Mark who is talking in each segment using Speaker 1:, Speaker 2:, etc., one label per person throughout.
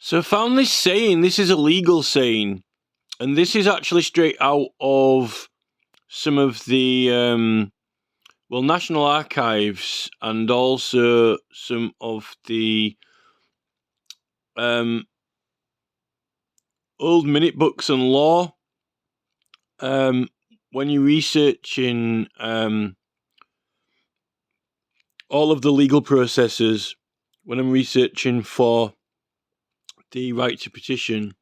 Speaker 1: So I found this saying, this is a legal saying, and this is actually straight out of some of the, National Archives and also some of the old minute books on law. When you're researching all of the legal processes, when I'm researching for the right to petition,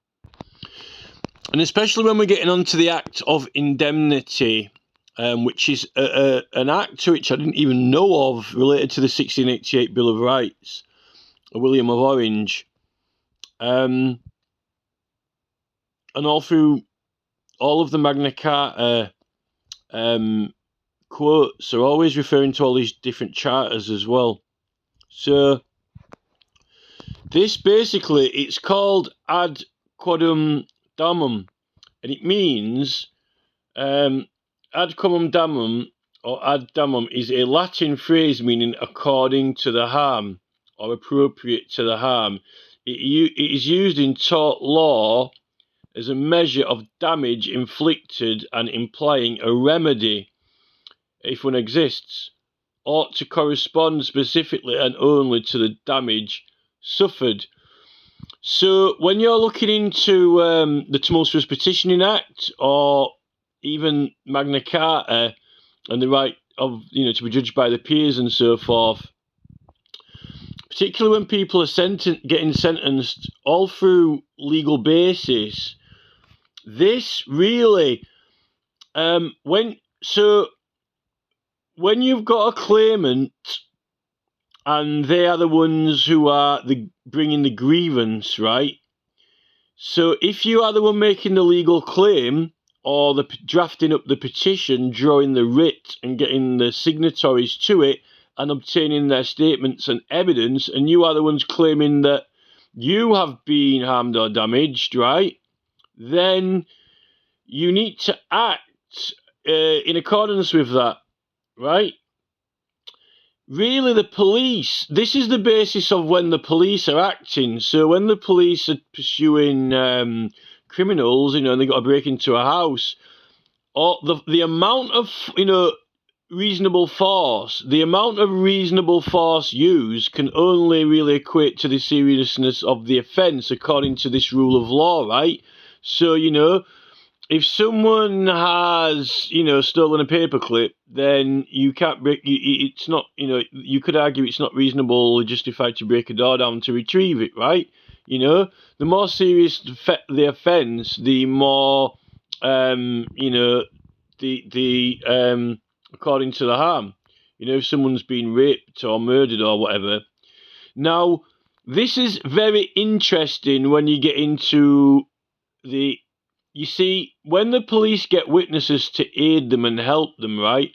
Speaker 1: and especially when we're getting onto the Act of Indemnity, which is an act which I didn't even know of, related to the 1688 Bill of Rights, William of Orange, and all through all of the Magna Carta quotes are always referring to all these different charters as well. So this basically, it's called ad quodum damnum, and it means ad quodum damnum or ad damnum is a Latin phrase meaning according to the harm or appropriate to the harm. It is used in tort law as a measure of damage inflicted and implying a remedy, if one exists, ought to correspond specifically and only to the damage suffered. So when you're looking into the Tumultuous Petitioning Act or even Magna Carta and the right of, to be judged by the peers and so forth, particularly when people are getting sentenced all through legal basis, this really, when you've got a claimant and they are the ones who are bringing the grievance, right? So if you are the one making the legal claim or drafting up the petition, drawing the writ and getting the signatories to it and obtaining their statements and evidence, and you are the ones claiming that you have been harmed or damaged, right? Then you need to act in accordance with that, right? Really, the police, this is the basis of when the police are acting. So when the police are pursuing criminals, and they got to break into a house, or the amount of, reasonable force, used can only really equate to the seriousness of the offence according to this rule of law, right? So, if someone has, stolen a paperclip, then you can't break. It's not, you could argue it's not reasonable or justified to break a door down to retrieve it, right? The more serious the offence, the more, according to the harm. If someone's been raped or murdered or whatever. Now, this is very interesting when you get into you see, when the police get witnesses to aid them and help them, right,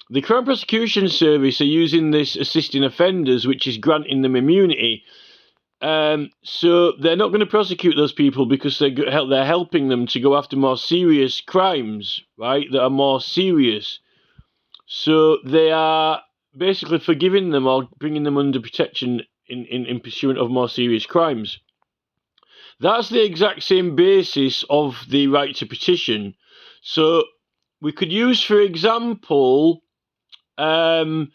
Speaker 1: the Crown Prosecution Service are using this assisting offenders, which is granting them immunity. So they're not going to prosecute those people because they're helping them to go after more serious crimes, right, that are more serious. So they are basically forgiving them or bringing them under protection in pursuant of more serious crimes. That's the exact same basis of the right to petition. So we could use, for example, Stop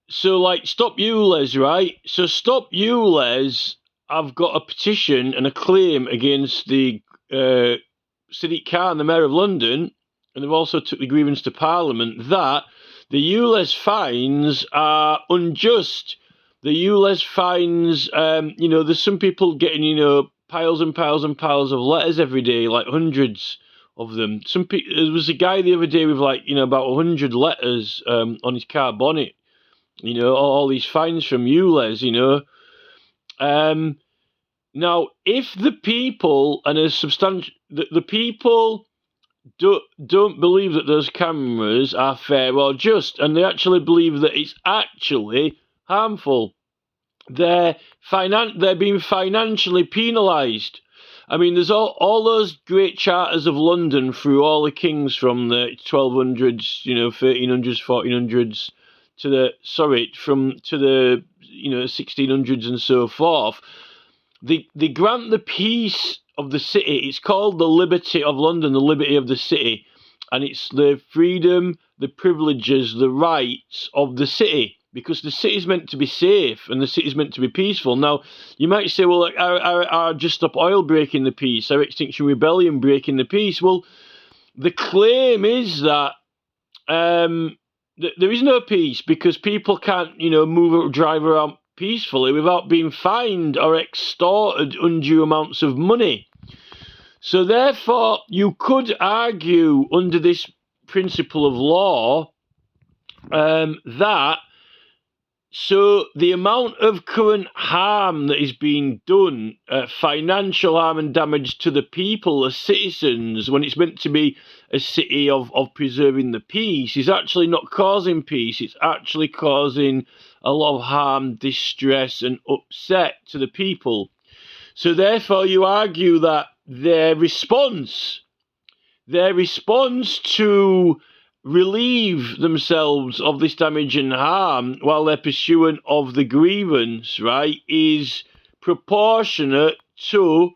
Speaker 1: ULEZ, right? So Stop ULEZ, I've got a petition and a claim against the Sadiq Khan, the Mayor of London, and they've also took the grievance to Parliament that the ULEZ fines are unjust. The ULEZ fines, there's some people getting, piles and piles and piles of letters every day, like hundreds of them. There was a guy the other day with about 100 letters on his car bonnet. All these fines from ULEZ. Now, if the people and the people don't believe that those cameras are fair or just, and they actually believe that it's actually harmful, they're being financially penalised. I mean, there's all those great charters of London through all the kings from the 1200s, 1300s, 1400s to the 1600s and so forth. they grant the peace of the city. It's called the liberty of London, the liberty of the city, and it's the freedom, the privileges, the rights of the city, because the city's meant to be safe and the city's meant to be peaceful. Now, you might say, well, like, are Just Stop Oil breaking the peace? Are Extinction Rebellion breaking the peace? Well, the claim is that there is no peace because people can't, move or drive around peacefully without being fined or extorted undue amounts of money. So therefore, you could argue under this principle of law that the amount of current harm that is being done, financial harm and damage to the people, the citizens, when it's meant to be a city of preserving the peace, is actually not causing peace. It's actually causing a lot of harm, distress, and upset to the people. So therefore, you argue that their response to relieve themselves of this damage and harm while they're pursuant of the grievance, right, is proportionate to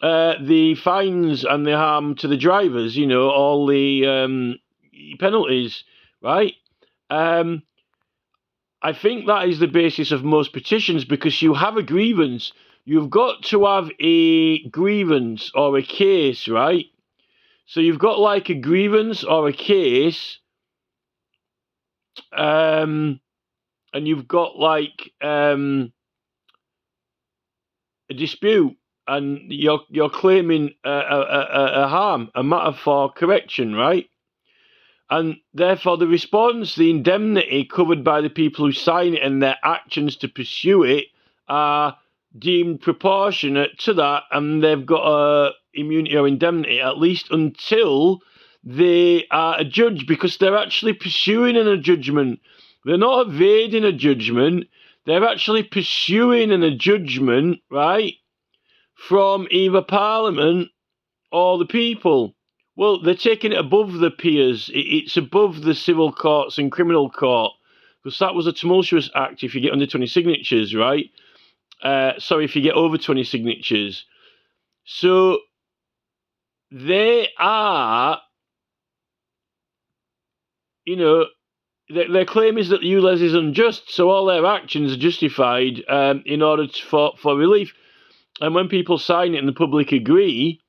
Speaker 1: the fines and the harm to the drivers, all the penalties, right? I think that is the basis of most petitions, because you have a grievance. You've got to have a grievance or a case, right? So you've got like a grievance or a case, and you've got like a dispute, and you're claiming a harm, a matter for correction, right? And therefore the response, the indemnity covered by the people who sign it and their actions to pursue it are deemed proportionate to that, and they've got a immunity or indemnity at least until they are adjudged, because they're actually pursuing a judgment. They're not evading a judgment. They're actually pursuing a judgment, right, from either Parliament or the people. Well, they're taking it above the peers. It's above the civil courts and criminal court, because that was a tumultuous act if you get under 20 signatures, right? Sorry, if you get over 20 signatures. So they are, their claim is that the ULEZ is unjust, so all their actions are justified in order for relief. And when people sign it and the public agree,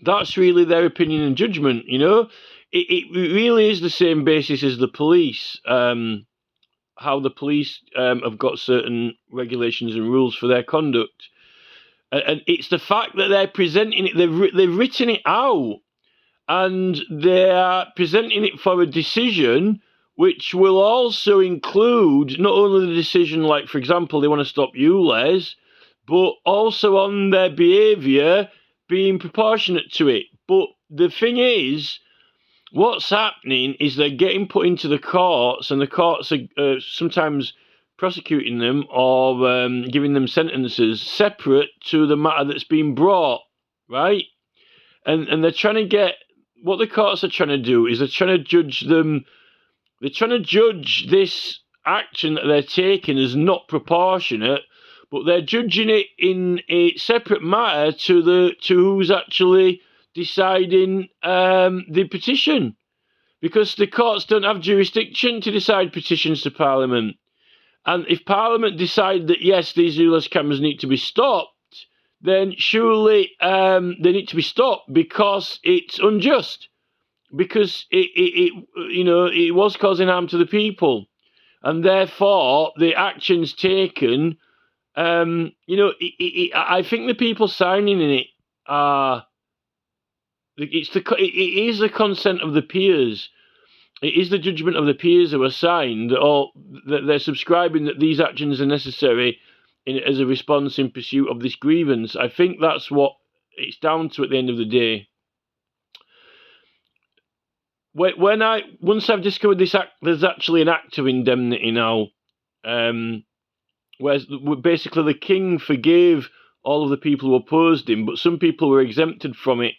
Speaker 1: that's really their opinion and judgment, It really is the same basis as the police, how the police have got certain regulations and rules for their conduct. And it's the fact that they're presenting it, they've written it out, and they are presenting it for a decision which will also include not only the decision, like, for example, they want to stop ULEZ, but also on their behaviour being proportionate to it. But the thing is, what's happening is they're getting put into the courts, and the courts are sometimes prosecuting them or giving them sentences separate to the matter that's been brought, right? And they're trying to get, what the courts are trying to do is they're trying to judge them, they're trying to judge this action that they're taking as not proportionate, but they're judging it in a separate matter to who's actually deciding the petition, because the courts don't have jurisdiction to decide petitions to Parliament. And if Parliament decide that, yes, these ULEZ cameras need to be stopped, then surely they need to be stopped because it's unjust, because it was causing harm to the people, and therefore the actions taken, I think the people signing in it are, it is the consent of the peers. It is the judgment of the peers who are signed, or that they're subscribing that these actions are necessary as a response in pursuit of this grievance. I think that's what it's down to at the end of the day. Once I've discovered this act, there's actually an act of indemnity now, where basically the king forgave all of the people who opposed him, but some people were exempted from it.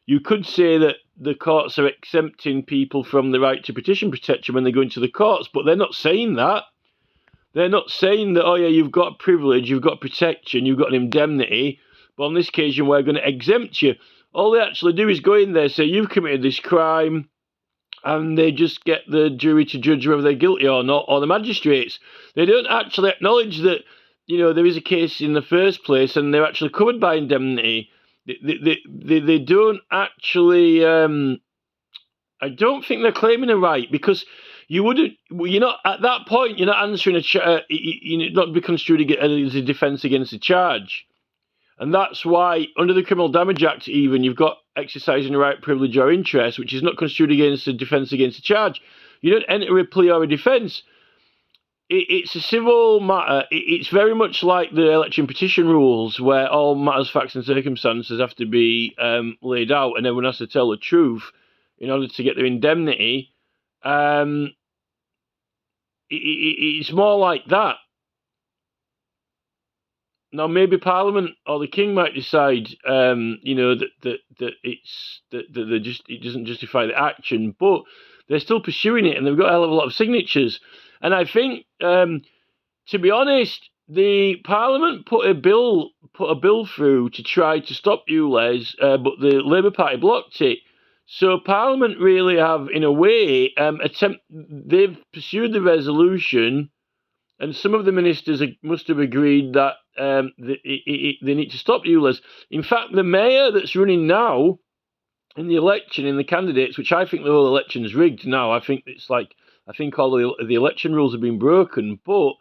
Speaker 1: You could say that the courts are exempting people from the right to petition protection when they go into the courts, but they're not saying that. They're not saying that, oh yeah, you've got privilege, you've got protection, you've got an indemnity, but on this occasion we're going to exempt you. All they actually do is go in there, say you've committed this crime, and they just get the jury to judge whether they're guilty or not, or the magistrates. They don't actually acknowledge that, there is a case in the first place, and they're actually covered by indemnity. They don't actually. I don't think they're claiming a right, because you wouldn't. You're not at that point. You're not answering you're not be construed as a defence against a charge. And that's why, under the Criminal Damage Act, even, you've got exercising a right, privilege, or interest, which is not construed against a defence against a charge. You don't enter a plea or a defence. It's a civil matter. It's very much like the election petition rules, where all matters, facts, and circumstances have to be laid out, and everyone has to tell the truth in order to get their indemnity. It's more like that. Now, maybe Parliament or the King might decide, that it doesn't justify the action, but they're still pursuing it, and they've got a hell of a lot of signatures. And I think, to be honest, the Parliament put a bill through to try to stop ULEZ, but the Labour Party blocked it. So Parliament really have, in a way, they've pursued the resolution. And some of the ministers must have agreed that they need to stop ULEZ. In fact, the mayor that's running now in the election, in the candidates, which I think the whole election's rigged now. I think all the election rules have been broken. But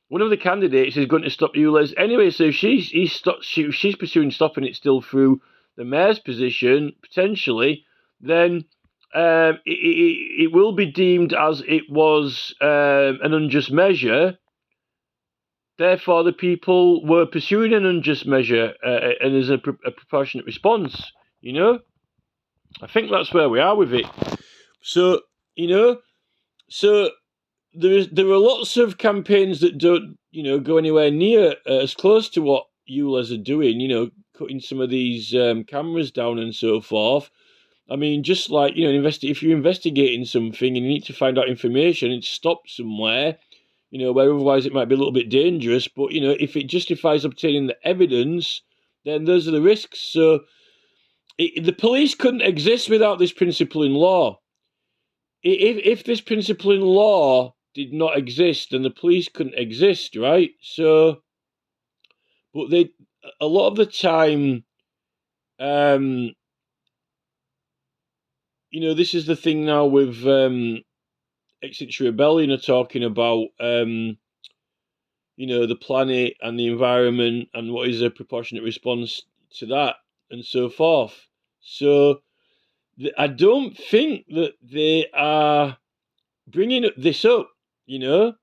Speaker 1: one of the candidates is going to stop ULEZ anyway. So if she's pursuing stopping it still through the mayor's position, potentially, then it will be deemed as it was an unjust measure. Therefore, the people were pursuing an unjust measure, and there's a proportionate response. I think that's where we are with it. So there are lots of campaigns that don't go anywhere near as close to what ULEZ are doing. Cutting some of these cameras down and so forth. I mean, just like, if you're investigating something and you need to find out information and stop somewhere, where otherwise it might be a little bit dangerous, but, if it justifies obtaining the evidence, then those are the risks. So the police couldn't exist without this principle in law. If this principle in law did not exist, then the police couldn't exist, right? So, but a lot of the time, this is the thing now with Exit Rebellion are talking about, the planet and the environment and what is a proportionate response to that and so forth. So I don't think that they are bringing this up, I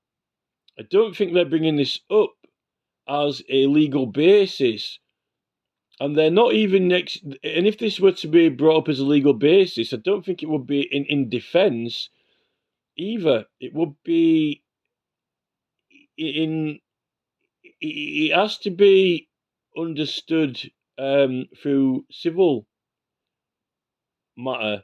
Speaker 1: don't think they're bringing this up as a legal basis. And they're not even and if this were to be brought up as a legal basis, I don't think it would be in defence either. It would be it has to be understood through civil matter.